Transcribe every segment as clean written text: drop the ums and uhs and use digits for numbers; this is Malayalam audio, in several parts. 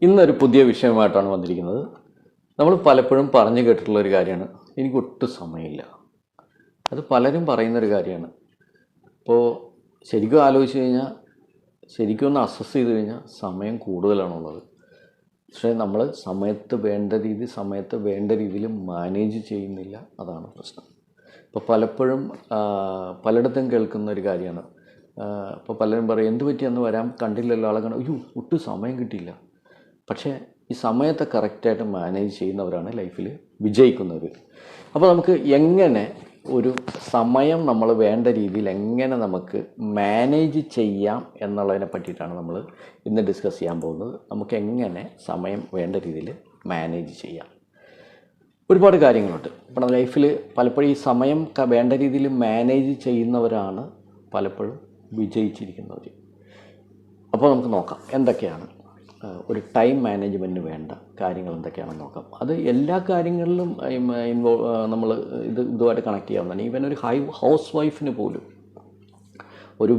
ഇന്നൊരു പുതിയ വിഷയമായിട്ടാണ് വന്നിരിക്കുന്നത്. നമ്മൾ പലപ്പോഴും പറഞ്ഞു കേട്ടിട്ടുള്ളൊരു കാര്യമാണ്, എനിക്കൊട്ടും സമയമില്ല. അത് പലരും പറയുന്നൊരു കാര്യമാണ്. അപ്പോൾ ശരിക്കും ആലോചിച്ച് കഴിഞ്ഞാൽ, ശരിക്കും ഒന്ന് അസസ് ചെയ്ത് കഴിഞ്ഞാൽ സമയം കൂടുതലാണുള്ളത്. പക്ഷേ നമ്മൾ സമയത്ത് വേണ്ട രീതിയിൽ മാനേജ് ചെയ്യുന്നില്ല. അതാണ് പ്രശ്നം. ഇപ്പോൾ പലപ്പോഴും പലയിടത്തും കേൾക്കുന്ന ഒരു കാര്യമാണ്. ഇപ്പോൾ പലരും പറയും, എന്ത് പറ്റി അന്ന് വരാൻ കണ്ടില്ലല്ലോ, ആളെ കാണാൻ, അയ്യോ ഒട്ടും സമയം കിട്ടിയില്ല. പക്ഷേ ഈ സമയത്തെ കറക്റ്റായിട്ട് മാനേജ് ചെയ്യുന്നവരാണ് ലൈഫിൽ വിജയിക്കുന്നവർ. അപ്പോൾ നമുക്ക് എങ്ങനെ ഒരു സമയം നമ്മൾ വേണ്ട രീതിയിൽ എങ്ങനെ നമുക്ക് മാനേജ് ചെയ്യാം എന്നുള്ളതിനെ പറ്റിയിട്ടാണ് നമ്മൾ ഇന്ന് ഡിസ്കസ് ചെയ്യാൻ പോകുന്നത്. നമുക്ക് എങ്ങനെ സമയം വേണ്ട രീതിയിൽ മാനേജ് ചെയ്യാം. ഒരുപാട് കാര്യങ്ങളുണ്ട്. ഇപ്പോൾ ലൈഫിൽ പലപ്പോഴും ഈ സമയം വേണ്ട രീതിയിൽ മാനേജ് ചെയ്യുന്നവരാണ് പലപ്പോഴും വിജയിച്ചിരിക്കുന്നവർ. അപ്പോൾ നമുക്ക് നോക്കാം എന്തൊക്കെയാണ് ഒരു ടൈം മാനേജ്മെൻറ്റിന് വേണ്ട കാര്യങ്ങൾ എന്തൊക്കെയാണെന്ന് നോക്കാം. അത് എല്ലാ കാര്യങ്ങളിലും നമ്മൾ ഇതുമായിട്ട് കണക്ട് ചെയ്യാവുന്നതാണ്. ഈവൻ ഒരു ഹൗസ് വൈഫിന് പോലും, ഒരു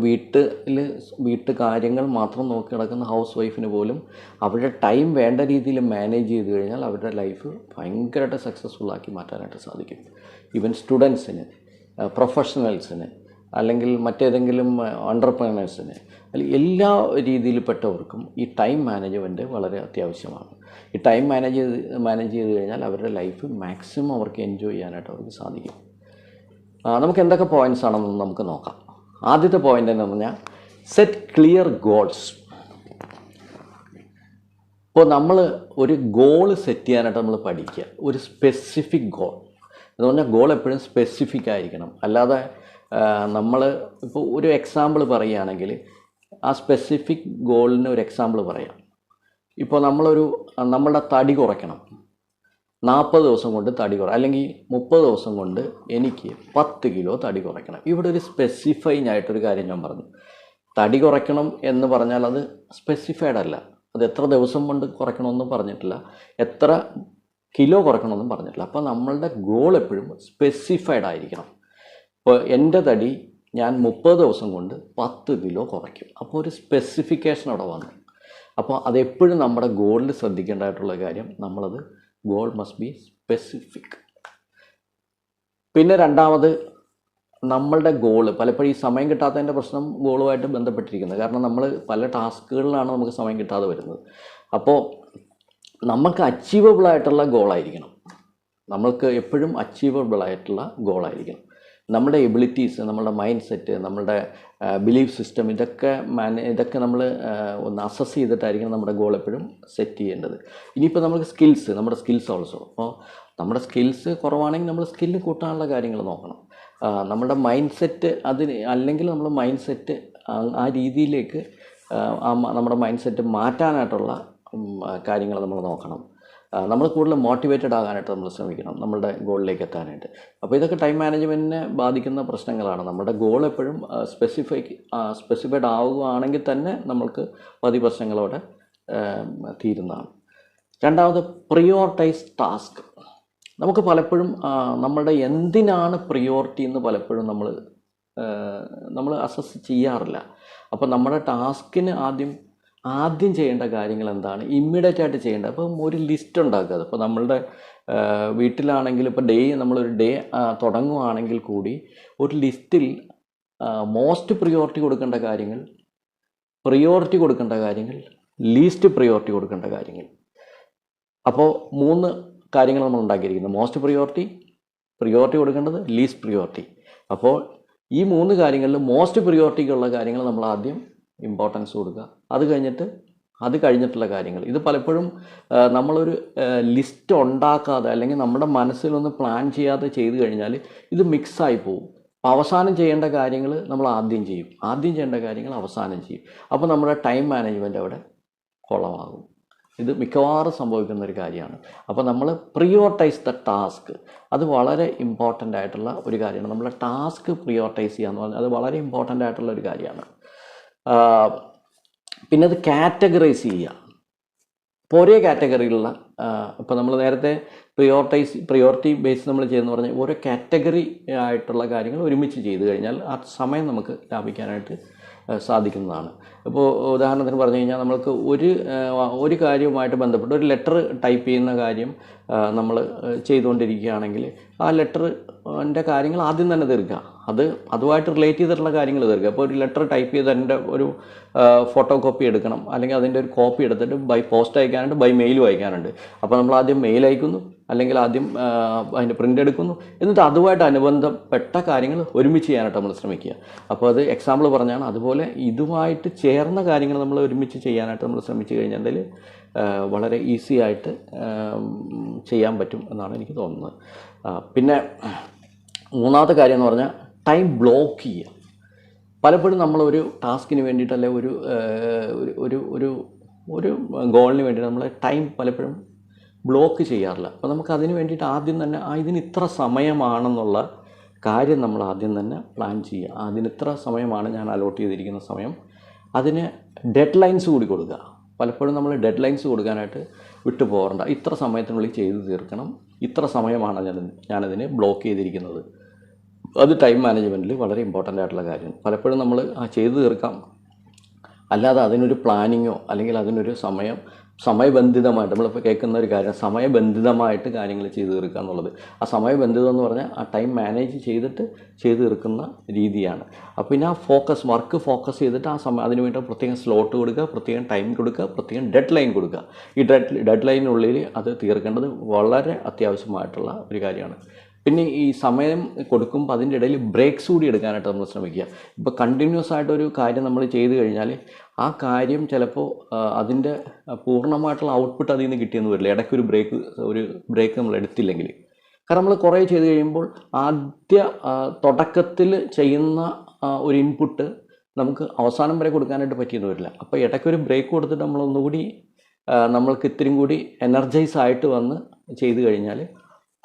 വീട്ടു കാര്യങ്ങൾ മാത്രം നോക്കി നടക്കുന്ന ഹൗസ് വൈഫിന് പോലും അവരുടെ ടൈം വേണ്ട രീതിയിൽ മാനേജ് ചെയ്ത് കഴിഞ്ഞാൽ അവരുടെ ലൈഫ് ഭയങ്കരമായിട്ട് സക്സസ്ഫുള്ളാക്കി മാറ്റാനായിട്ട് സാധിക്കും. ഈവൻ സ്റ്റുഡൻസിന്, പ്രൊഫഷണൽസിന്, അല്ലെങ്കിൽ മറ്റേതെങ്കിലും എൻ്റർപ്രനേഴ്സിന്, അല്ലെങ്കിൽ എല്ലാ രീതിയിൽപ്പെട്ടവർക്കും ഈ ടൈം മാനേജ്മെൻറ്റ് വളരെ അത്യാവശ്യമാണ്. ഈ ടൈം മാനേജ് ചെയ്ത് കഴിഞ്ഞാൽ അവരുടെ ലൈഫ് മാക്സിമം അവർക്ക് എൻജോയ് ചെയ്യാനായിട്ട് അവർക്ക് സാധിക്കും. നമുക്ക് എന്തൊക്കെ പോയിൻറ്റ്സ് ആണെന്ന് നമുക്ക് നോക്കാം. ആദ്യത്തെ പോയിൻ്റ് എന്ന് പറഞ്ഞാൽ സെറ്റ് ക്ലിയർ ഗോൾസ്. ഇപ്പോൾ നമ്മൾ ഒരു ഗോൾ സെറ്റ് ചെയ്യാനായിട്ട് നമ്മൾ പഠിക്കുക. ഒരു സ്പെസിഫിക് ഗോൾ എന്ന് പറഞ്ഞാൽ ഗോൾ എപ്പോഴും സ്പെസിഫിക് ആയിരിക്കണം. അല്ലാതെ നമ്മൾ ഇപ്പോൾ ഒരു എക്സാമ്പിൾ പറയുകയാണെങ്കിൽ ആ സ്പെസിഫിക് ഗോളിന് ഒരു എക്സാമ്പിൾ പറയാം. ഇപ്പോൾ നമ്മളുടെ തടി കുറയ്ക്കണം, 40 ദിവസം കൊണ്ട് തടി അല്ലെങ്കിൽ 30 ദിവസം കൊണ്ട് എനിക്ക് 10 കിലോ തടി കുറയ്ക്കണം. ഇവിടെ ഒരു സ്പെസിഫൈങ് ആയിട്ടൊരു കാര്യം ഞാൻ പറഞ്ഞു. തടി കുറയ്ക്കണം എന്ന് പറഞ്ഞാൽ അത് സ്പെസിഫൈഡ് അല്ല. അത് എത്ര ദിവസം കൊണ്ട് കുറയ്ക്കണമെന്നും പറഞ്ഞിട്ടില്ല, എത്ര കിലോ കുറയ്ക്കണമെന്നും പറഞ്ഞിട്ടില്ല. അപ്പോൾ നമ്മളുടെ ഗോൾ എപ്പോഴും സ്പെസിഫൈഡ് ആയിരിക്കണം. ഇപ്പോൾ എൻ്റെ തടി ഞാൻ 30 ദിവസം കൊണ്ട് 10 കിലോ കുറയ്ക്കും. അപ്പോൾ ഒരു സ്പെസിഫിക്കേഷൻ അവിടെ വന്നു. അപ്പോൾ അതെപ്പോഴും നമ്മുടെ ഗോളിൽ ശ്രദ്ധിക്കേണ്ടതായിട്ടുള്ള കാര്യം, ഗോൾ മസ്റ്റ് ബി സ്പെസിഫിക്. പിന്നെ രണ്ടാമത്, നമ്മളുടെ ഗോള് പലപ്പോഴും ഈ സമയം കിട്ടാത്തതിൻ്റെ പ്രശ്നം ഗോളുമായിട്ട് ബന്ധപ്പെട്ടിരിക്കുന്നത്. കാരണം നമ്മൾ പല ടാസ്കുകളിലാണ് നമുക്ക് സമയം കിട്ടാതെ വരുന്നത്. അപ്പോൾ നമുക്ക് അച്ചീവബിളായിട്ടുള്ള ഗോളായിരിക്കണം. നമ്മൾക്ക് എപ്പോഴും അച്ചീവബിളായിട്ടുള്ള ഗോളായിരിക്കണം. നമ്മുടെ എബിലിറ്റീസ്, നമ്മുടെ മൈൻഡ് സെറ്റ്, നമ്മുടെ ബിലീഫ് സിസ്റ്റം, ഇതൊക്കെ നമ്മൾ ഒന്ന് അസസ് ചെയ്തിട്ടായിരിക്കണം നമ്മുടെ ഗോൾ എപ്പോഴും സെറ്റ് ചെയ്യേണ്ടത്. ഇനിയിപ്പോൾ നമുക്ക് നമ്മുടെ സ്കിൽസ് ഓൾസോ. അപ്പോൾ നമ്മുടെ സ്കിൽസ് കുറവാണെങ്കിൽ നമ്മൾ സ്കില്ല് കൂട്ടാനുള്ള കാര്യങ്ങൾ നോക്കണം. നമ്മുടെ മൈൻഡ് സെറ്റ് അല്ലെങ്കിൽ നമ്മൾ മൈൻഡ് സെറ്റ് ആ രീതിയിലേക്ക് നമ്മുടെ മൈൻഡ് സെറ്റ് മാറ്റാനായിട്ടുള്ള കാര്യങ്ങൾ നമ്മൾ നോക്കണം. നമ്മൾ കൂടുതൽ മോട്ടിവേറ്റഡ് ആകാനായിട്ട് നമ്മൾ ശ്രമിക്കണം നമ്മളുടെ ഗോളിലേക്ക് എത്താനായിട്ട്. അപ്പോൾ ഇതൊക്കെ ടൈം മാനേജ്മെൻറ്റിനെ ബാധിക്കുന്ന പ്രശ്നങ്ങളാണ്. നമ്മുടെ ഗോൾ എപ്പോഴും സ്പെസിഫൈഡ് ആവുകയാണെങ്കിൽ തന്നെ നമ്മൾക്ക് പതി പ്രശ്നങ്ങളോടെ തീരുന്നതാണ്. രണ്ടാമത്, പ്രിയോറിറ്റൈസ് ടാസ്ക്. നമുക്ക് പലപ്പോഴും നമ്മളുടെ എന്തിനാണ് പ്രിയോറിറ്റി എന്ന് പലപ്പോഴും നമ്മൾ അസസ് ചെയ്യാറില്ല. അപ്പോൾ നമ്മുടെ ടാസ്കിന് ആദ്യം ചെയ്യേണ്ട കാര്യങ്ങൾ എന്താണ്, ഇമ്മീഡിയറ്റ് ആയിട്ട് ചെയ്യേണ്ടത്. അപ്പം ഒരു ലിസ്റ്റ് ഉണ്ടാക്കുക. അപ്പോൾ നമ്മളുടെ വീട്ടിലാണെങ്കിൽ ഇപ്പോൾ നമ്മളൊരു ഡേ തുടങ്ങുകയാണെങ്കിൽ കൂടി ഒരു ലിസ്റ്റിൽ മോസ്റ്റ് പ്രിയോറിറ്റി കൊടുക്കേണ്ട കാര്യങ്ങൾ, ലീസ്റ്റ് പ്രിയോറിറ്റി കൊടുക്കേണ്ട കാര്യങ്ങൾ. അപ്പോൾ 3 കാര്യങ്ങൾ നമ്മൾ ഉണ്ടാക്കിയിരിക്കുന്നത്: മോസ്റ്റ് പ്രിയോറിറ്റി കൊടുക്കേണ്ടത്, ലീസ്റ്റ് പ്രിയോറിറ്റി. അപ്പോൾ ഈ 3 കാര്യങ്ങളിൽ മോസ്റ്റ് പ്രിയോറിറ്റിക്കുള്ള കാര്യങ്ങൾ നമ്മൾ ആദ്യം ഇമ്പോർട്ടൻസ് കൊടുക്കുക. അത് കഴിഞ്ഞിട്ടുള്ള കാര്യങ്ങൾ. ഇത് പലപ്പോഴും നമ്മളൊരു ലിസ്റ്റ് ഉണ്ടാക്കാതെ അല്ലെങ്കിൽ നമ്മുടെ മനസ്സിലൊന്ന് പ്ലാൻ ചെയ്യാതെ ചെയ്തു കഴിഞ്ഞാൽ ഇത് മിക്സായി പോകും. അവസാനം ചെയ്യേണ്ട കാര്യങ്ങൾ നമ്മൾ ആദ്യം ചെയ്യേണ്ട കാര്യങ്ങൾ അവസാനം ചെയ്യും. അപ്പോൾ നമ്മുടെ ടൈം മാനേജ്മെൻറ്റ് അവിടെ കുളമാകും. ഇത് മിക്കവാറും സംഭവിക്കുന്ന ഒരു കാര്യമാണ്. അപ്പോൾ നമ്മൾ പ്രിയോറിറ്റൈസ് ദ ടാസ്ക്, അത് വളരെ ഇമ്പോർട്ടൻ്റ് ആയിട്ടുള്ള ഒരു കാര്യമാണ്. നമ്മൾ ടാസ്ക് പ്രിയോറിറ്റൈസ് ചെയ്യുക എന്ന് പറഞ്ഞാൽ അത് വളരെ ഇമ്പോർട്ടൻ്റ് ആയിട്ടുള്ള ഒരു കാര്യമാണ്. പിന്നെ അത് കാറ്റഗറൈസ് ചെയ്യുക. ഇപ്പോൾ ഒരേ കാറ്റഗറിയിലുള്ള, ഇപ്പോൾ നമ്മൾ നേരത്തെ പ്രിയോറിറ്റി ബേസ് നമ്മൾ ചെയ്യുന്ന പറഞ്ഞാൽ ഓരോ കാറ്റഗറി ആയിട്ടുള്ള കാര്യങ്ങൾ ഒരുമിച്ച് ചെയ്ത് കഴിഞ്ഞാൽ ആ സമയം നമുക്ക് ലാഭിക്കാനായിട്ട് സാധിക്കുന്നതാണ്. ഇപ്പോൾ ഉദാഹരണത്തിന് പറഞ്ഞു കഴിഞ്ഞാൽ നമ്മൾക്ക് ഒരു കാര്യവുമായിട്ട് ബന്ധപ്പെട്ട് ഒരു ലെറ്റർ ടൈപ്പ് ചെയ്യുന്ന കാര്യം നമ്മൾ ചെയ്തുകൊണ്ടിരിക്കുകയാണെങ്കിൽ ആ ലെറ്ററിൻ്റെ കാര്യങ്ങൾ ആദ്യം തന്നെ തീർക്കുക. അതുമായിട്ട് റിലേറ്റ് ചെയ്തിട്ടുള്ള കാര്യങ്ങൾ തീർക്കുക. അപ്പോൾ ഒരു ലെറ്റർ ടൈപ്പ് ചെയ്ത് അതിൻ്റെ ഒരു ഫോട്ടോ കോപ്പി എടുക്കണം, അല്ലെങ്കിൽ അതിൻ്റെ ഒരു കോപ്പി എടുത്തിട്ട് ബൈ പോസ്റ്റ് അയക്കാനുണ്ട്, ബൈ മെയിലും അയക്കാനുണ്ട്. അപ്പോൾ നമ്മൾ ആദ്യം മെയിൽ അയക്കുന്നു, അല്ലെങ്കിൽ ആദ്യം അതിൻ്റെ പ്രിൻ്റ് എടുക്കുന്നു, എന്നിട്ട് അതുമായിട്ട് അനുബന്ധപ്പെട്ട കാര്യങ്ങൾ ഒരുമിച്ച് ചെയ്യാനായിട്ട് നമ്മൾ ശ്രമിക്കുക. അപ്പോൾ അത് എക്സാമ്പിൾ പറഞ്ഞാണ്. അതുപോലെ ഇതുമായിട്ട് ചേർന്ന കാര്യങ്ങൾ നമ്മൾ ഒരുമിച്ച് ചെയ്യാനായിട്ട് നമ്മൾ ശ്രമിച്ചു കഴിഞ്ഞാൽ വളരെ ഈസി ആയിട്ട് ചെയ്യാൻ പറ്റും എന്നാണ് എനിക്ക് തോന്നുന്നത്. പിന്നെ മൂന്നാമത്തെ കാര്യം എന്ന് പറഞ്ഞാൽ ടൈം ബ്ലോക്ക് ചെയ്യുക. പലപ്പോഴും നമ്മളൊരു ടാസ്കിന് വേണ്ടിയിട്ട്, അല്ലെങ്കിൽ ഒരു ഗോളിന് വേണ്ടിയിട്ട് നമ്മൾ ടൈം പലപ്പോഴും ബ്ലോക്ക് ചെയ്യാറില്ല. അപ്പോൾ നമുക്ക് അതിന് വേണ്ടിയിട്ട് ആദ്യം തന്നെ ഇതിന് ഇത്ര സമയമാണെന്നുള്ള കാര്യം നമ്മൾ ആദ്യം തന്നെ പ്ലാൻ ചെയ്യുക. അതിന് ഇത്ര സമയമാണ് ഞാൻ അലോട്ട് ചെയ്തിരിക്കുന്ന സമയം. അതിന് ഡെഡ് ലൈൻസ് കൂടി കൊടുക്കുക. പലപ്പോഴും നമ്മൾ ഡെഡ് ലൈൻസ് കൊടുക്കാനായിട്ട് വിട്ടു പോകണ്ട. ഇത്ര സമയത്തിനുള്ളിൽ ചെയ്ത് തീർക്കണം, ഇത്ര സമയമാണ് ഞാനതിന് ബ്ലോക്ക് ചെയ്തിരിക്കുന്നത്. അത് ടൈം മാനേജ്മെൻറ്റിൽ വളരെ ഇമ്പോർട്ടൻ്റ് ആയിട്ടുള്ള കാര്യം. പലപ്പോഴും നമ്മൾ ചെയ്തു തീർക്കാം, അല്ലാതെ അതിനൊരു പ്ലാനിങ്ങോ അല്ലെങ്കിൽ അതിനൊരു സമയബന്ധിതമായിട്ട്, നമ്മളിപ്പോൾ കേൾക്കുന്ന ഒരു കാര്യം സമയബന്ധിതമായിട്ട് കാര്യങ്ങൾ ചെയ്തു തീർക്കുക എന്നുള്ളത്. ആ സമയബന്ധിതം എന്ന് പറഞ്ഞാൽ ആ ടൈം മാനേജ് ചെയ്തിട്ട് ചെയ്തു തീർക്കുന്ന രീതിയാണ്. അപ്പോൾ പിന്നെ ആ വർക്ക് ഫോക്കസ് ചെയ്തിട്ട് ആ അതിന് വേണ്ടി പ്രത്യേകം സ്ലോട്ട് കൊടുക്കുക, പ്രത്യേകം ടൈം കൊടുക്കുക, പ്രത്യേകം ഡെഡ് ലൈൻ കൊടുക്കുക. ഈ ഡെഡ് ലൈനിനുള്ളിൽ അത് തീർക്കേണ്ടത് വളരെ അത്യാവശ്യമായിട്ടുള്ള ഒരു കാര്യമാണ്. പിന്നെ ഈ സമയം കൊടുക്കുമ്പോൾ അതിൻ്റെ ഇടയിൽ ബ്രേക്സ് കൂടി എടുക്കാനായിട്ട് നമ്മൾ ശ്രമിക്കുക. ഇപ്പോൾ കണ്ടിന്യൂസ് ആയിട്ടൊരു കാര്യം നമ്മൾ ചെയ്തു കഴിഞ്ഞാൽ ആ കാര്യം ചിലപ്പോൾ അതിൻ്റെ പൂർണ്ണമായിട്ടുള്ള ഔട്ട്പുട്ട് അതിൽ നിന്ന് കിട്ടിയെന്ന് വരില്ല. ഇടയ്ക്കൊരു ബ്രേക്ക് നമ്മൾ എടുത്തില്ലെങ്കിൽ. കാരണം നമ്മൾ കുറേ ചെയ്ത് കഴിയുമ്പോൾ തുടക്കത്തിൽ ചെയ്യുന്ന ഒരു ഇൻപുട്ട് നമുക്ക് അവസാനം വരെ കൊടുക്കാനായിട്ട് പറ്റിയെന്ന് വരില്ല. അപ്പോൾ ഇടയ്ക്കൊരു ബ്രേക്ക് കൊടുത്തിട്ട് നമ്മളൊന്നുകൂടി നമ്മൾക്ക് ഇത്തിരി കൂടി എനർജൈസ് ആയിട്ട് വന്ന് ചെയ്തു കഴിഞ്ഞാൽ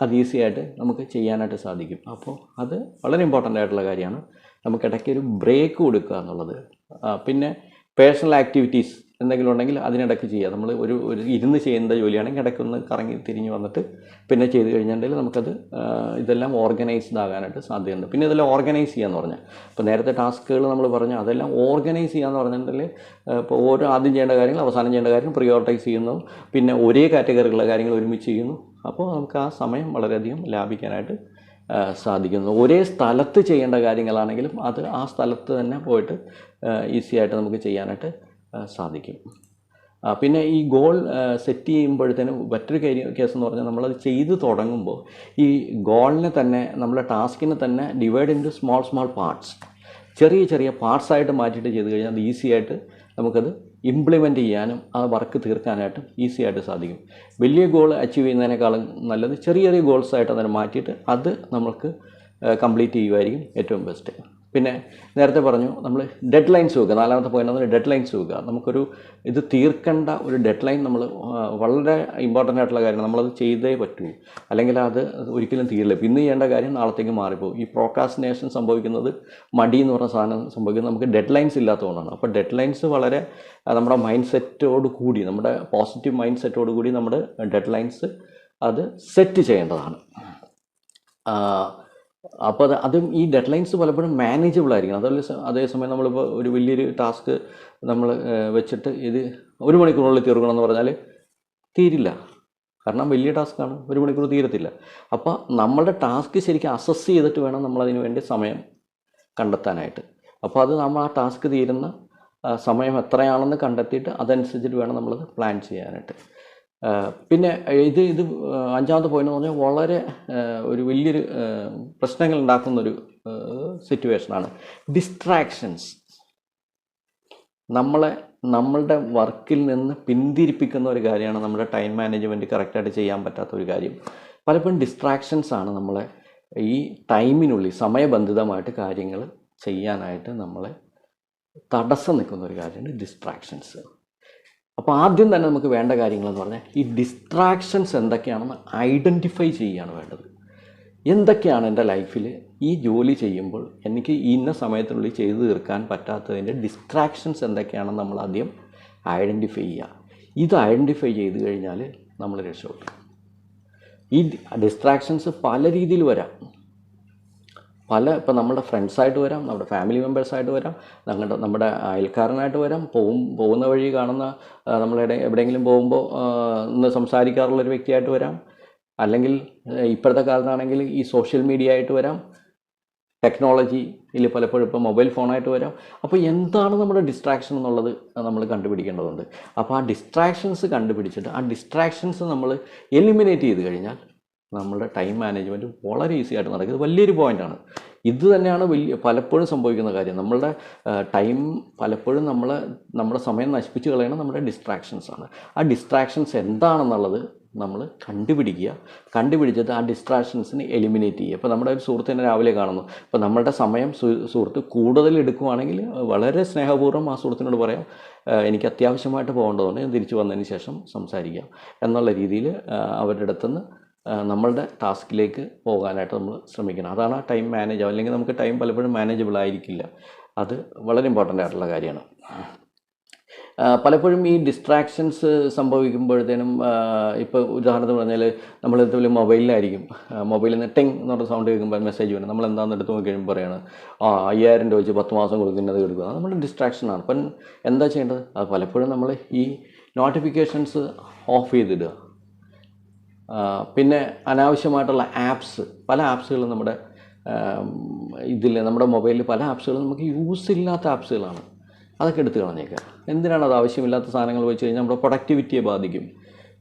അത് ഈസി ആയിട്ട് നമുക്ക് ചെയ്യാനായിട്ട് സാധിക്കും. അപ്പോൾ അത് വളരെ ഇമ്പോർട്ടൻ്റ് ആയിട്ടുള്ള കാര്യമാണ്. നമുക്ക് ഇടയ്ക്ക് ഒരു ബ്രേക്ക് കൊടുക്കുക എന്നുള്ളത്. പിന്നെ പേഴ്സണൽ ആക്ടിവിറ്റീസ് എന്തെങ്കിലും ഉണ്ടെങ്കിൽ അതിനിടയ്ക്ക് ചെയ്യുക. നമ്മൾ ഒരു ഇരുന്ന് ചെയ്യുന്ന ജോലിയാണെങ്കിൽ ഇടയ്ക്കൊന്ന് കറങ്ങി തിരിഞ്ഞ് വന്നിട്ട് പിന്നെ ചെയ്ത് കഴിഞ്ഞിട്ടുണ്ടെങ്കിൽ നമുക്കത് ഇതെല്ലാം ഓർഗനൈസ്ഡ് ആകാനായിട്ട് സാധ്യതയുണ്ട്. പിന്നെ ഇതെല്ലാം ഓർഗനൈസ് ചെയ്യാന്ന് പറഞ്ഞാൽ, ഇപ്പോൾ നേരത്തെ ടാസ്കുകൾ നമ്മൾ പറഞ്ഞു, അതെല്ലാം ഓർഗനൈസ് ചെയ്യാന്ന് പറഞ്ഞിട്ടുണ്ടെങ്കിൽ ഇപ്പോൾ ആദ്യം ചെയ്യേണ്ട കാര്യങ്ങൾ അവസാനം ചെയ്യേണ്ട കാര്യം പ്രിയോറിറ്റൈസ് ചെയ്യുന്നു, പിന്നെ ഒരേ കാറ്റഗറിയിലുള്ള കാര്യങ്ങൾ ഒരുമിച്ച് ചെയ്യുന്നു. അപ്പോൾ നമുക്ക് ആ സമയം വളരെയധികം ലാഭിക്കാനായിട്ട് സാധിക്കുന്നു. ഒരേ സ്ഥലത്ത് ചെയ്യേണ്ട കാര്യങ്ങളാണെങ്കിലും അത് ആ സ്ഥലത്ത് തന്നെ പോയിട്ട് ഈസി ആയിട്ട് നമുക്ക് ചെയ്യാനായിട്ട് സാധിക്കും. പിന്നെ ഈ ഗോൾ സെറ്റ് ചെയ്യുമ്പോഴത്തേനും മറ്റൊരു കേസ് എന്ന് പറഞ്ഞാൽ നമ്മളത് ചെയ്ത് തുടങ്ങുമ്പോൾ ഈ ഗോളിനെ തന്നെ, നമ്മുടെ ടാസ്കിനെ തന്നെ ഡിവൈഡ് ഇൻറ്റു സ്മോൾ പാർട്സ്, ചെറിയ പാർട്സായിട്ട് മാറ്റിയിട്ട് ചെയ്ത് കഴിഞ്ഞാൽ അത് ഈസി ആയിട്ട് നമുക്കത് ഇംപ്ലിമെൻറ്റ് ചെയ്യാനും ആ വർക്ക് തീർക്കാനായിട്ടും ഈസി ആയിട്ട് സാധിക്കും. വലിയ ഗോൾ അച്ചീവ് ചെയ്യുന്നതിനേക്കാളും നല്ലത് ചെറിയ ഗോൾസായിട്ട് അതിനെ മാറ്റിയിട്ട് അത് നമുക്ക് കംപ്ലീറ്റ് ചെയ്യുമായിരിക്കും ഏറ്റവും ബെസ്റ്റ്. പിന്നെ നേരത്തെ പറഞ്ഞു നമ്മൾ ഡെഡ് ലൈൻസ് വെക്കുക. നാലാമത്തെ പോയിന്റ് ആണ് ഡെഡ് ലൈൻസ് വെക്കുക. നമുക്കൊരു ഇത് തീർക്കേണ്ട ഒരു ഡെഡ് ലൈൻ നമ്മൾ വളരെ ഇമ്പോർട്ടൻ്റ് ആയിട്ടുള്ള കാര്യമാണ്. നമ്മളത് ചെയ്തേ പറ്റൂ, അല്ലെങ്കിൽ അത് ഒരിക്കലും തീരില്ല. ഇന്ന് ചെയ്യേണ്ട കാര്യം നാളത്തേക്ക് മാറിപ്പോകും. ഈ പ്രോക്രാസ്റ്റിനേഷൻ സംഭവിക്കുന്നത്, മടി എന്ന് പറഞ്ഞ സാധനം സംഭവിക്കുന്നത് നമുക്ക് ഡെഡ് ലൈൻസ് ഇല്ലാത്തതുകൊണ്ടാണ്. അപ്പോൾ ഡെഡ് ലൈൻസ് വളരെ നമ്മുടെ മൈൻഡ് സെറ്റോട് കൂടി, നമ്മുടെ പോസിറ്റീവ് മൈൻഡ് സെറ്റോട് കൂടി നമ്മുടെ ഡെഡ് ലൈൻസ് അത് സെറ്റ് ചെയ്യേണ്ടതാണ്. അപ്പോൾ അതും ഈ ഡെഡ് ലൈൻസ് പലപ്പോഴും മാനേജബിൾ ആയിരിക്കണം. അതേസമയം നമ്മളിപ്പോൾ ഒരു വലിയൊരു ടാസ്ക് നമ്മൾ വെച്ചിട്ട് ഇത് 1 മണിക്കൂറിനുള്ളിൽ തീർക്കണമെന്ന് പറഞ്ഞാൽ തീരില്ല. കാരണം വലിയ ടാസ്ക്കാണ്, 1 മണിക്കൂർ തീരത്തില്ല. അപ്പോൾ നമ്മളുടെ ടാസ്ക് ശരിക്കും അസസ് ചെയ്തിട്ട് വേണം നമ്മളതിന് വേണ്ടി സമയം കണ്ടെത്താനായിട്ട്. അപ്പോൾ അത് നമ്മൾ ആ ടാസ്ക് തീരുന്ന സമയം എത്രയാണെന്ന് കണ്ടെത്തിയിട്ട് അതനുസരിച്ചിട്ട് വേണം നമ്മളത് പ്ലാൻ ചെയ്യാനായിട്ട്. പിന്നെ ഇത് അഞ്ചാമത്തെ പോയിന്റ് എന്ന് പറഞ്ഞാൽ വളരെ ഒരു വലിയൊരു പ്രശ്നങ്ങൾ ഉണ്ടാക്കുന്നൊരു സിറ്റുവേഷനാണ് ഡിസ്ട്രാക്ഷൻസ്. നമ്മളുടെ വർക്കിൽ നിന്ന് പിന്തിരിപ്പിക്കുന്ന ഒരു കാര്യമാണ് നമ്മുടെ ടൈം മാനേജ്മെൻറ്റ് കറക്റ്റായിട്ട് ചെയ്യാൻ പറ്റാത്ത ഒരു കാര്യം. പലപ്പോഴും ഡിസ്ട്രാക്ഷൻസ് ആണ് നമ്മളെ ഈ ടൈമിനുള്ളിൽ സമയബന്ധിതമായിട്ട് കാര്യങ്ങൾ ചെയ്യാനായിട്ട് നമ്മളെ തടസ്സം നിൽക്കുന്ന ഒരു കാര്യമാണ് ഡിസ്ട്രാക്ഷൻസ്. അപ്പോൾ ആദ്യം തന്നെ നമുക്ക് വേണ്ട കാര്യങ്ങളെന്ന് പറഞ്ഞാൽ ഈ ഡിസ്ട്രാക്ഷൻസ് എന്തൊക്കെയാണെന്ന് ഐഡൻറ്റിഫൈ ചെയ്യുകയാണ് വേണ്ടത്. എന്തൊക്കെയാണ് എൻ്റെ ലൈഫിൽ ഈ ജോലി ചെയ്യുമ്പോൾ എനിക്ക് ഇന്ന സമയത്തിനുള്ളിൽ ചെയ്തു തീർക്കാൻ പറ്റാത്തതിൻ്റെ ഡിസ്ട്രാക്ഷൻസ് എന്തൊക്കെയാണെന്ന് നമ്മൾ ആദ്യം ഐഡൻറ്റിഫൈ ചെയ്യുക. ഇത് ഐഡൻറ്റിഫൈ ചെയ്ത് കഴിഞ്ഞാൽ നമ്മൾ രക്ഷപ്പെട്ടു. ഈ ഡിസ്ട്രാക്ഷൻസ് പല രീതിയിൽ വരാം. ഇപ്പം നമ്മുടെ ഫ്രണ്ട്സായിട്ട് വരാം, നമ്മുടെ ഫാമിലി മെമ്പേഴ്സായിട്ട് വരാം, നമ്മുടെ അയൽക്കാരനായിട്ട് വരാം, പോകുന്ന വഴി കാണുന്ന എവിടെയെങ്കിലും പോകുമ്പോൾ ഒന്ന് സംസാരിക്കാറുള്ളൊരു വ്യക്തിയായിട്ട് വരാം, അല്ലെങ്കിൽ ഇപ്പോഴത്തെ കാലത്താണെങ്കിൽ ഈ സോഷ്യൽ മീഡിയ ആയിട്ട് വരാം, ടെക്നോളജിയിൽ പലപ്പോഴും ഇപ്പോൾ മൊബൈൽ ഫോണായിട്ട് വരാം. അപ്പോൾ എന്താണ് നമ്മുടെ ഡിസ്ട്രാക്ഷൻ എന്നുള്ളത് നമ്മൾ കണ്ടുപിടിക്കേണ്ടതുണ്ട്. അപ്പോൾ ആ ഡിസ്ട്രാക്ഷൻസ് കണ്ടുപിടിച്ചിട്ട് ആ ഡിസ്ട്രാക്ഷൻസ് നമ്മൾ എലിമിനേറ്റ് ചെയ്ത് കഴിഞ്ഞാൽ നമ്മളുടെ ടൈം മാനേജ്മെൻറ്റ് വളരെ ഈസി ആയിട്ട് നടക്കും. ഇത് വലിയൊരു പോയിൻ്റാണ്. ഇത് തന്നെയാണ് പലപ്പോഴും സംഭവിക്കുന്ന കാര്യം. നമ്മളുടെ ടൈം പലപ്പോഴും നമ്മുടെ സമയം നശിപ്പിച്ച് കളയണം നമ്മുടെ ഡിസ്ട്രാക്ഷൻസാണ്. ആ ഡിസ്ട്രാക്ഷൻസ് എന്താണെന്നുള്ളത് നമ്മൾ കണ്ടുപിടിച്ചിട്ട് ആ ഡിസ്ട്രാക്ഷൻസിന് എലിമിനേറ്റ് ചെയ്യുക. ഇപ്പോൾ നമ്മുടെ ഒരു സുഹൃത്തിനെ രാവിലെ കാണുന്നു, അപ്പോൾ നമ്മളുടെ സമയം സുഹൃത്ത് കൂടുതൽ എടുക്കുവാണെങ്കിൽ വളരെ സ്നേഹപൂർവ്വം ആ സുഹൃത്തിനോട് പറയാം, എനിക്ക് അത്യാവശ്യമായിട്ട് പോകേണ്ടതുകൊണ്ട് ഞാൻ തിരിച്ചു വന്നതിന് ശേഷം സംസാരിക്കാം എന്നുള്ള രീതിയിൽ അവരുടെ അടുത്തുനിന്ന് നമ്മളുടെ ടാസ്കിലേക്ക് പോകാനായിട്ട് നമ്മൾ ശ്രമിക്കണം. അതാണ് ടൈം മാനേജ്. അല്ലെങ്കിൽ നമുക്ക് ടൈം പലപ്പോഴും മാനേജബിൾ ആയിരിക്കില്ല. അത് വളരെ ഇമ്പോർട്ടൻ്റ് ആയിട്ടുള്ള കാര്യമാണ്. പലപ്പോഴും ഈ ഡിസ്ട്രാക്ഷൻസ് സംഭവിക്കുമ്പോഴത്തേനും ഇപ്പോൾ ഉദാഹരണത്തിന് പറഞ്ഞാൽ നമ്മൾ ഇതുപോലെ മൊബൈലിലായിരിക്കും, മൊബൈലിൽ നിന്ന് ടെങ് എന്ന് പറഞ്ഞ സൗണ്ട് കേൾക്കുമ്പോൾ മെസ്സേജ് വരും. നമ്മൾ എന്താണെന്ന് എടുത്ത് നോക്കി കഴിയുമ്പോൾ പറയുകയാണ് 5000 രൂപ വെച്ച് 10 മാസം കൊടുക്കുന്നത് എടുക്കുക. അത് നമ്മുടെ ഡിസ്ട്രാക്ഷനാണ്. അപ്പം എന്താ ചെയ്യേണ്ടത്? അത് പലപ്പോഴും നമ്മൾ ഈ നോട്ടിഫിക്കേഷൻസ് ഓഫ് ചെയ്തിടുക. പിന്നെ അനാവശ്യമായിട്ടുള്ള പല ആപ്സുകളും നമ്മുടെ മൊബൈലിൽ പല ആപ്സുകളും നമുക്ക് യൂസ് ഇല്ലാത്ത ആപ്സുകളാണ്. അതൊക്കെ എടുത്ത് കളഞ്ഞേക്കുക. എന്തിനാണ് അത്? ആവശ്യമില്ലാത്ത സാധനങ്ങൾ വെച്ച് കഴിഞ്ഞാൽ നമ്മുടെ പ്രൊഡക്ടിവിറ്റിയെ ബാധിക്കും.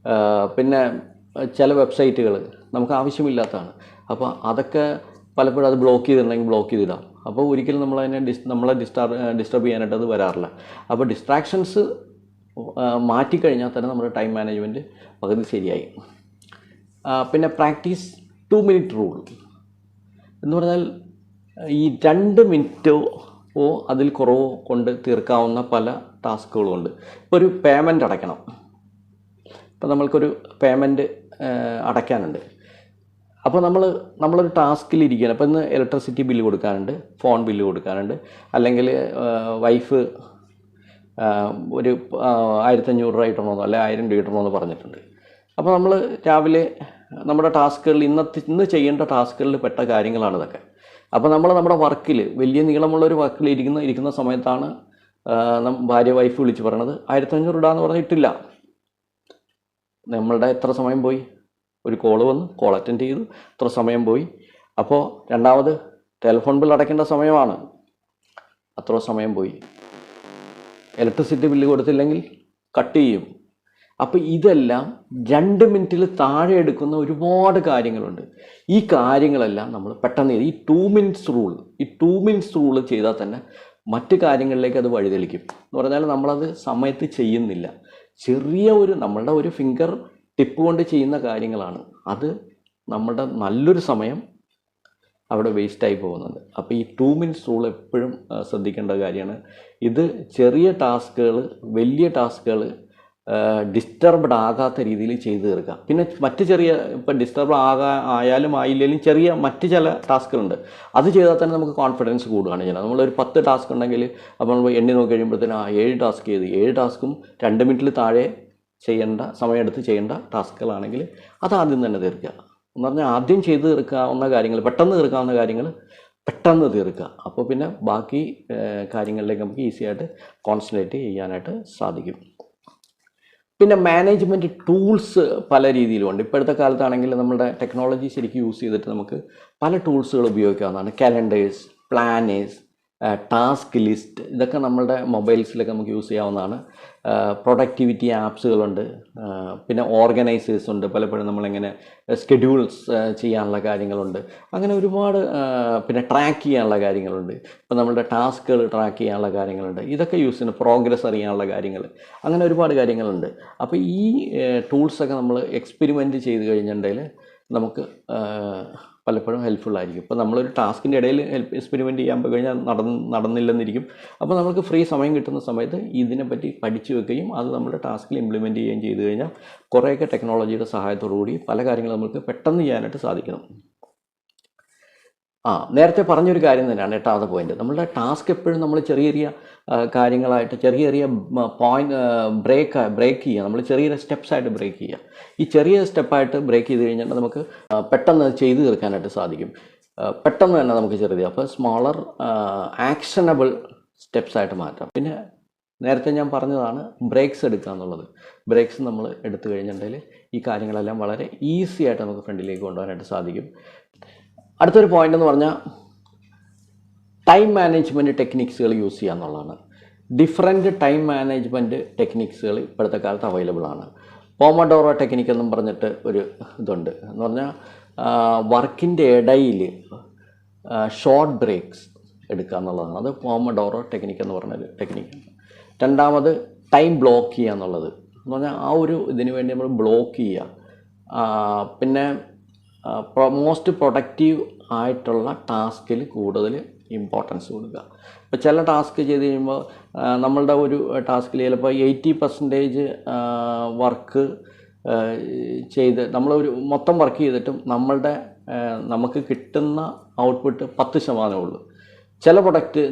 പിന്നെ ചില വെബ്സൈറ്റുകൾ നമുക്ക് ആവശ്യമില്ലാത്തതാണ്. അപ്പോൾ അതൊക്കെ പലപ്പോഴും അത് ബ്ലോക്ക് ചെയ്തിടാം. അപ്പോൾ ഒരിക്കലും നമ്മളെ ഡിസ്റ്റർബ് ചെയ്യാനായിട്ട് അത് വരാറില്ല. അപ്പോൾ ഡിസ്ട്രാക്ഷൻസ് മാറ്റിക്കഴിഞ്ഞാൽ തന്നെ നമ്മുടെ ടൈം മാനേജ്മെൻറ്റ് പകുതി ശരിയായി. പിന്നെ പ്രാക്ടീസ് 2 minute റൂൾ എന്ന് പറഞ്ഞാൽ ഈ 2 മിനിറ്റോ അതിൽ കുറവോ കൊണ്ട് തീർക്കാവുന്ന പല ടാസ്കുകളുമുണ്ട്. ഇപ്പോൾ ഒരു പേയ്മെൻ്റ് അടയ്ക്കണം. ഇപ്പോൾ നമ്മൾക്കൊരു പേയ്മെൻറ്റ് അടയ്ക്കാനുണ്ട്. അപ്പോൾ നമ്മളൊരു ടാസ്കിലിരിക്കുകയാണ്. അപ്പോൾ ഇന്ന് ഇലക്ട്രിസിറ്റി ബില്ല് കൊടുക്കാനുണ്ട്, ഫോൺ ബില്ല് കൊടുക്കാനുണ്ട്, അല്ലെങ്കിൽ വൈഫ് ഒരു 1500 രൂപ ഇട്ടണമെന്നോ അല്ലെങ്കിൽ 1000 രൂപ ഇട്ടണമെന്നോ പറഞ്ഞിട്ടുണ്ട്. അപ്പോൾ നമ്മൾ രാവിലെ നമ്മുടെ ടാസ്കുകളിൽ ഇന്ന് ചെയ്യേണ്ട ടാസ്കുകളിൽ പെട്ട കാര്യങ്ങളാണ് ഇതൊക്കെ. അപ്പോൾ നമ്മുടെ വർക്കിൽ വലിയ നീളമുള്ളൊരു വർക്കിൽ ഇരിക്കുന്ന സമയത്താണ് വൈഫ് വിളിച്ച് പറയണത് 1500 രൂപ എന്ന് പറഞ്ഞിട്ടില്ല. നമ്മളുടെ എത്ര സമയം പോയി? ഒരു കോൾ വന്നു, കോൾ അറ്റൻഡ് ചെയ്തു, എത്ര സമയം പോയി. അപ്പോൾ രണ്ടാമത് ടെലിഫോൺ ബിൽ അടയ്ക്കേണ്ട സമയമാണ്, അത്ര സമയം പോയി. ഇലക്ട്രിസിറ്റി ബില്ല് കൊടുത്തില്ലെങ്കിൽ കട്ട് ചെയ്യും. അപ്പോൾ ഇതെല്ലാം 2 മിനിറ്റിൽ താഴെ എടുക്കുന്ന ഒരുപാട് കാര്യങ്ങളുണ്ട്. ഈ കാര്യങ്ങളെല്ലാം നമ്മൾ പെട്ടെന്ന് ഈ 2 മിനിറ്റ്സ് റൂൾ ചെയ്താൽ തന്നെ മറ്റ് കാര്യങ്ങളിലേക്ക് അത് വഴിതെളിക്കും. എന്ന് പറഞ്ഞാൽ നമ്മളത് സമയത്ത് ചെയ്യുന്നില്ല. നമ്മളുടെ ഒരു ഫിംഗർ ടിപ്പ് കൊണ്ട് ചെയ്യുന്ന കാര്യങ്ങളാണ്. അത് നമ്മുടെ നല്ലൊരു സമയം അവിടെ വേസ്റ്റായി പോകുന്നുണ്ട്. അപ്പോൾ ഈ 2 മിനിറ്റ്സ് റൂൾ എപ്പോഴും ശ്രദ്ധിക്കേണ്ട കാര്യമാണ്. ഇത് ചെറിയ ടാസ്കുകൾ, വലിയ ടാസ്കുകൾ ഡിസ്റ്റർബ്ഡ് ആകാത്ത രീതിയിൽ ചെയ്തു തീർക്കുക. പിന്നെ മറ്റ് ഇപ്പം ഡിസ്റ്റർബ് ആയാലും ആയില്ലെങ്കിലും മറ്റ് ചില ടാസ്കുകളുണ്ട്. അത് ചെയ്താൽ തന്നെ നമുക്ക് കോൺഫിഡൻസ് കൂടുകയാണ് ചെയ്യുന്നത്. നമ്മളൊരു 10 ടാസ്ക് ഉണ്ടെങ്കിൽ അപ്പോൾ നമ്മൾ എണ്ണി നോക്കി കഴിയുമ്പോഴത്തേനും 7 ടാസ്ക് ചെയ്ത് 7 ടാസ്കും 2 മിനിറ്റിൽ താഴെ സമയമെടുത്ത് ചെയ്യേണ്ട ടാസ്കുകളാണെങ്കിൽ അത് ആദ്യം തന്നെ തീർക്കുക. എന്ന് പറഞ്ഞാൽ ആദ്യം ചെയ്ത് തീർക്കാവുന്ന കാര്യങ്ങൾ, പെട്ടെന്ന് തീർക്കാവുന്ന കാര്യങ്ങൾ പെട്ടെന്ന് തീർക്കുക. അപ്പോൾ പിന്നെ ബാക്കി കാര്യങ്ങളിലേക്ക് നമുക്ക് ഈസിയായിട്ട് കോൺസെൻട്രേറ്റ് ചെയ്യാനായിട്ട് സാധിക്കും. പിന്നെ മാനേജ്മെൻറ്റ് ടൂൾസ് പല രീതിയിലുമുണ്ട്. ഇപ്പോഴത്തെ കാലത്താണെങ്കിൽ നമ്മുടെ ടെക്നോളജി ശരിക്കും യൂസ് ചെയ്തിട്ട് നമുക്ക് പല ടൂൾസുകൾ ഉപയോഗിക്കാവുന്നതാണ്. കാലണ്ടേഴ്സ്, പ്ലാനേഴ്സ്, ടാസ്ക് ലിസ്റ്റ്, ഇതൊക്കെ നമ്മളുടെ മൊബൈൽസിലൊക്കെ നമുക്ക് യൂസ് ചെയ്യാവുന്നതാണ്. പ്രൊഡക്ടിവിറ്റി ആപ്സുകളുണ്ട്, പിന്നെ ഓർഗനൈസേഴ്സ് ഉണ്ട്. പലപ്പോഴും നമ്മളിങ്ങനെ സ്കെഡ്യൂൾസ് ചെയ്യാനുള്ള കാര്യങ്ങളുണ്ട്. അങ്ങനെ ഒരുപാട്, പിന്നെ ട്രാക്ക് ചെയ്യാനുള്ള കാര്യങ്ങളുണ്ട്. ഇപ്പോൾ നമ്മളുടെ ടാസ്കുകൾ ട്രാക്ക് ചെയ്യാനുള്ള കാര്യങ്ങളുണ്ട്. ഇതൊക്കെ യൂസ് ചെയ്യുന്ന പ്രോഗ്രസ് അറിയാനുള്ള കാര്യങ്ങൾ, അങ്ങനെ ഒരുപാട് കാര്യങ്ങളുണ്ട്. അപ്പോൾ ഈ ടൂൾസൊക്കെ നമ്മൾ എക്സ്പെരിമെൻറ്റ് ചെയ്ത് കഴിഞ്ഞിട്ടുണ്ടെങ്കിൽ നമുക്ക് പലപ്പോഴും ഹെൽപ്ഫുള്ളായിരിക്കും. ഇപ്പോൾ നമ്മളൊരു ടാസ്കിൻ്റെ ഇടയിൽ എക്സ്പെരിമെൻറ്റ് ചെയ്യാൻ പോയി കഴിഞ്ഞാൽ നടന്നില്ലെന്നിരിക്കും. അപ്പോൾ നമുക്ക് ഫ്രീ സമയം കിട്ടുന്ന സമയത്ത് ഇതിനെപ്പറ്റി പഠിച്ചു വെക്കുകയും അത് നമ്മുടെ ടാസ്കിൽ ഇംപ്ലിമെൻറ്റ് ചെയ്യുകയും ചെയ്തു കഴിഞ്ഞാൽ കുറേയൊക്കെ ടെക്നോളജിയുടെ സഹായത്തോടു കൂടി പല കാര്യങ്ങളും നമുക്ക് പെട്ടെന്ന് ചെയ്യാനായിട്ട് സാധിക്കണം. നേരത്തെ പറഞ്ഞൊരു കാര്യം തന്നെയാണ് 8ാമത്തെ പോയിന്റ്. നമ്മളുടെ ടാസ്ക് എപ്പോഴും നമ്മൾ ചെറിയ കാര്യങ്ങളായിട്ട് ചെറിയ ബ്രേക്ക് ചെയ്യുക. നമ്മൾ ചെറിയ സ്റ്റെപ്സായിട്ട് ബ്രേക്ക് ചെയ്യുക. ഈ ചെറിയ സ്റ്റെപ്പായിട്ട് ബ്രേക്ക് ചെയ്ത് കഴിഞ്ഞാൽ നമുക്ക് പെട്ടെന്ന് ചെയ്ത് തീർക്കാനായിട്ട് സാധിക്കും. പെട്ടെന്ന് തന്നെ നമുക്ക് ചെറുത് അപ്പോൾ സ്മോളർ ആക്ഷനബിൾ സ്റ്റെപ്സ് ആയിട്ട് മാറ്റാം. പിന്നെ നേരത്തെ ഞാൻ പറഞ്ഞതാണ് ബ്രേക്സ് എടുക്കുക എന്നുള്ളത്. ബ്രേക്സ് നമ്മൾ എടുത്തു കഴിഞ്ഞിട്ടുണ്ടെങ്കിൽ ഈ കാര്യങ്ങളെല്ലാം വളരെ ഈസി ആയിട്ട് നമുക്ക് ഫ്രണ്ടിലേക്ക് കൊണ്ടുപോകാനായിട്ട് സാധിക്കും. അടുത്തൊരു പോയിന്റ് എന്ന് പറഞ്ഞാൽ ടൈം മാനേജ്മെൻറ്റ് ടെക്നിക്സുകൾ യൂസ് ചെയ്യുക എന്നുള്ളതാണ്. ഡിഫറെൻറ്റ് ടൈം മാനേജ്മെൻറ്റ് ടെക്നിക്സുകൾ ഇപ്പോഴത്തെ കാലത്ത് അവൈലബിൾ ആണ്. പോമഡോറോ ടെക്നിക്ക് എന്നും പറഞ്ഞിട്ട് ഒരു ഇതുണ്ട്. എന്ന് പറഞ്ഞാൽ വർക്കിൻ്റെ ഇടയിൽ ഷോർട്ട് ബ്രേക്സ് എടുക്കുക എന്നുള്ളതാണ്. അത് പോമഡോറോ ടെക്നിക്ക് എന്ന് പറഞ്ഞൊരു ടെക്നിക്കാണ്. രണ്ടാമത് ടൈം ബ്ലോക്ക് ചെയ്യുക എന്നുള്ളത് എന്ന് പറഞ്ഞാൽ ആ ഒരു ഇതിനു വേണ്ടി നമ്മൾ ബ്ലോക്ക് ചെയ്യുക. പിന്നെ മോസ്റ്റ് പ്രൊഡക്റ്റീവ് ആയിട്ടുള്ള ടാസ്കിൽ കൂടുതൽ ഇമ്പോർട്ടൻസ് കൊടുക്കുക. ഇപ്പോൾ ചില ടാസ്ക് ചെയ്ത് കഴിയുമ്പോൾ നമ്മളുടെ ഒരു ടാസ്കിൽ ചിലപ്പോൾ 80% വർക്ക് ചെയ്ത് നമ്മളൊരു മൊത്തം വർക്ക് ചെയ്തിട്ടും നമുക്ക് കിട്ടുന്ന ഔട്ട്പുട്ട് 10% ഉള്ളൂ.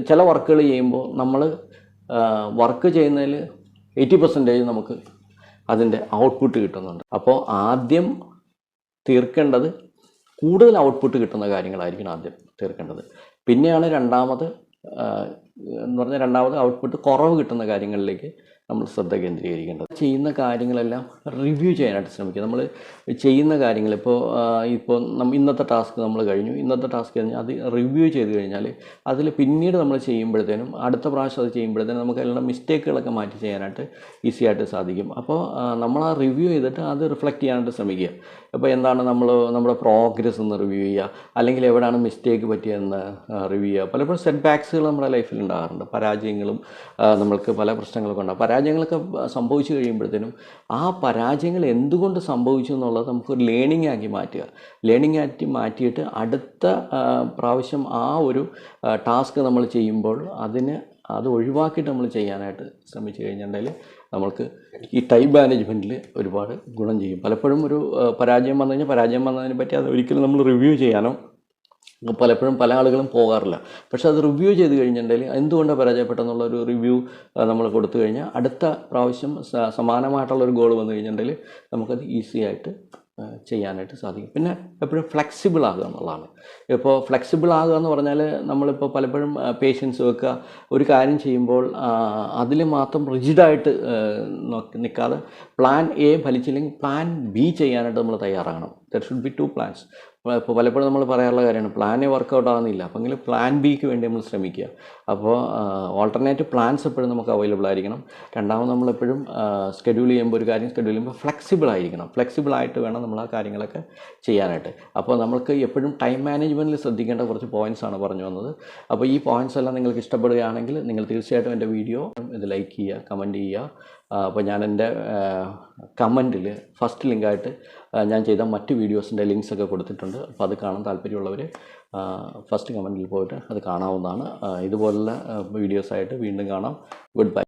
ചില വർക്കുകൾ ചെയ്യുമ്പോൾ നമ്മൾ വർക്ക് ചെയ്യുന്നതിൽ 80% നമുക്ക് അതിൻ്റെ ഔട്ട്പുട്ട് കിട്ടുന്നുണ്ട്. അപ്പോൾ ആദ്യം തീർക്കേണ്ടത് കൂടുതൽ ഔട്ട്പുട്ട് കിട്ടുന്ന കാര്യങ്ങളായിരിക്കണം ആദ്യം തീർക്കേണ്ടത്. പിന്നെയാണ് രണ്ടാമത് ഔട്ട്പുട്ട് കുറവ് കിട്ടുന്ന കാര്യങ്ങളിലേക്ക് നമ്മൾ ശ്രദ്ധ കേന്ദ്രീകരിക്കേണ്ടത്. ചെയ്യുന്ന കാര്യങ്ങളെല്ലാം റിവ്യൂ ചെയ്യാനായിട്ട് ശ്രമിക്കുക. നമ്മൾ ചെയ്യുന്ന കാര്യങ്ങൾ ഇപ്പോൾ ഇന്നത്തെ ടാസ്ക് നമ്മൾ കഴിഞ്ഞു, ഇന്നത്തെ ടാസ്ക് കഴിഞ്ഞാൽ അത് റിവ്യൂ ചെയ്ത് കഴിഞ്ഞാൽ അതിൽ പിന്നീട് നമ്മൾ ചെയ്യുമ്പോഴത്തേനും അടുത്ത പ്രാവശ്യം അത് ചെയ്യുമ്പോഴത്തേനും നമുക്ക് എല്ലാ മിസ്റ്റേക്കുകളൊക്കെ മാറ്റി ചെയ്യാനായിട്ട് ഈസി ആയിട്ട് സാധിക്കും. അപ്പോൾ നമ്മൾ ആ റിവ്യൂ ചെയ്തിട്ട് അത് റിഫ്ലക്റ്റ് ചെയ്യാനായിട്ട് ശ്രമിക്കുക. ഇപ്പോൾ എന്താണ് നമ്മുടെ പ്രോഗ്രസ് എന്ന് റിവ്യൂ ചെയ്യുക, അല്ലെങ്കിൽ എവിടെയാണ് മിസ്റ്റേക്ക് പറ്റിയതെന്ന് റിവ്യൂ ചെയ്യുക. പലപ്പോഴും സെറ്റ് ബാക്സുകൾ നമ്മുടെ ലൈഫിൽ ഉണ്ടാകാറുണ്ട്. പരാജയങ്ങളും നമ്മൾക്ക് പല പ്രശ്നങ്ങളൊക്കെ ഉണ്ടാകും. പരാജയങ്ങളൊക്കെ സംഭവിച്ചു കഴിയുമ്പോഴത്തേനും ആ പരാജയങ്ങൾ എന്തുകൊണ്ട് സംഭവിച്ചു എന്നുള്ളത് നമുക്കൊരു ലേണിംഗ് ആക്കി മാറ്റിയിട്ട് അടുത്ത പ്രാവശ്യം ആ ഒരു ടാസ്ക് നമ്മൾ ചെയ്യുമ്പോൾ അത് ഒഴിവാക്കിയിട്ട് നമ്മൾ ചെയ്യാനായിട്ട് ശ്രമിച്ചു കഴിഞ്ഞിട്ടുണ്ടെങ്കിൽ നമ്മൾക്ക് ഈ ടൈം മാനേജ്മെൻറ്റിൽ ഒരുപാട് ഗുണം ചെയ്യും. പലപ്പോഴും ഒരു പരാജയം വന്നതിനെ പറ്റി അത് ഒരിക്കലും നമ്മൾ റിവ്യൂ ചെയ്യാനോ പലപ്പോഴും പല ആളുകളും പോകാറില്ല. പക്ഷെ അത് റിവ്യൂ ചെയ്ത് കഴിഞ്ഞിട്ടുണ്ടെങ്കിൽ എന്തുകൊണ്ടാണ് പരാജയപ്പെട്ടെന്നുള്ള ഒരു റിവ്യൂ നമ്മൾ കൊടുത്തു കഴിഞ്ഞാൽ അടുത്ത പ്രാവശ്യം സമാനമായിട്ടുള്ളൊരു ഗോൾ വന്നു കഴിഞ്ഞിട്ടുണ്ടെങ്കിൽ നമുക്കത് ഈസി ആയിട്ട് ചെയ്യാനായിട്ട് സാധിക്കും. പിന്നെ എപ്പോഴും ഫ്ലെക്സിബിൾ ആകുക എന്നുള്ളതാണ്. ഇപ്പോൾ ഫ്ലെക്സിബിൾ ആകുക എന്ന് പറഞ്ഞാൽ നമ്മളിപ്പോൾ പലപ്പോഴും പേഷ്യൻസ് വെക്കുക, ഒരു കാര്യം ചെയ്യുമ്പോൾ അതിൽ മാത്രം റിജിഡായിട്ട് നിൽക്കാതെ പ്ലാൻ എ ഫലിച്ചില്ലെങ്കിൽ പ്ലാൻ ബി ചെയ്യാനായിട്ട് നമ്മൾ തയ്യാറാകണം. There should be 2 plans. ഇപ്പോൾ പലപ്പോഴും നമ്മൾ പറയാറുള്ള കാര്യമാണ് പ്ലാൻ എ വർക്കൗട്ട് ആകുന്നില്ല, അപ്പോഴെങ്കിൽ പ്ലാൻ ബിക്ക് വേണ്ടി നമ്മൾ ശ്രമിക്കുക. അപ്പോൾ ഓൾട്ടർനേറ്റീവ് പ്ലാൻസ് എപ്പോഴും നമുക്ക് അവൈലബിൾ ആയിരിക്കണം. രണ്ടാമത് നമ്മളെപ്പോഴും ഷെഡ്യൂൾ ചെയ്യുമ്പോൾ ഫ്ലെക്സിബിളായിട്ട് വേണം നമ്മൾ ആ കാര്യങ്ങളൊക്കെ ചെയ്യാനായിട്ട്. അപ്പോൾ നമുക്ക് എപ്പോഴും ടൈം മാനേജ്മെൻറ്റിൽ ശ്രദ്ധിക്കേണ്ട കുറച്ച് പോയിൻറ്റ്സാണ് പറഞ്ഞു വന്നത്. അപ്പോൾ ഈ പോയിൻറ്റ്സ് എല്ലാം നിങ്ങൾക്ക് ഇഷ്ടപ്പെടുകയാണെങ്കിൽ നിങ്ങൾ തീർച്ചയായിട്ടും എൻ്റെ വീഡിയോ ഇത് ലൈക്ക് ചെയ്യുക, കമൻറ്റ് ചെയ്യുക. അപ്പോൾ ഞാൻ എൻ്റെ കമൻറ്റിൽ ഫസ്റ്റ് ലിങ്കായിട്ട് ഞാൻ ചെയ്ത മറ്റ് വീഡിയോസിൻ്റെ ലിങ്ക്സൊക്കെ കൊടുത്തിട്ടുണ്ട്. അപ്പോൾ അത് കാണാൻ താല്പര്യമുള്ളവർ ഫസ്റ്റ് കമൻറ്റിൽ പോയിട്ട് അത് കാണാവുന്നതാണ്. ഇതുപോലുള്ള വീഡിയോസായിട്ട് വീണ്ടും കാണാം. Good bye.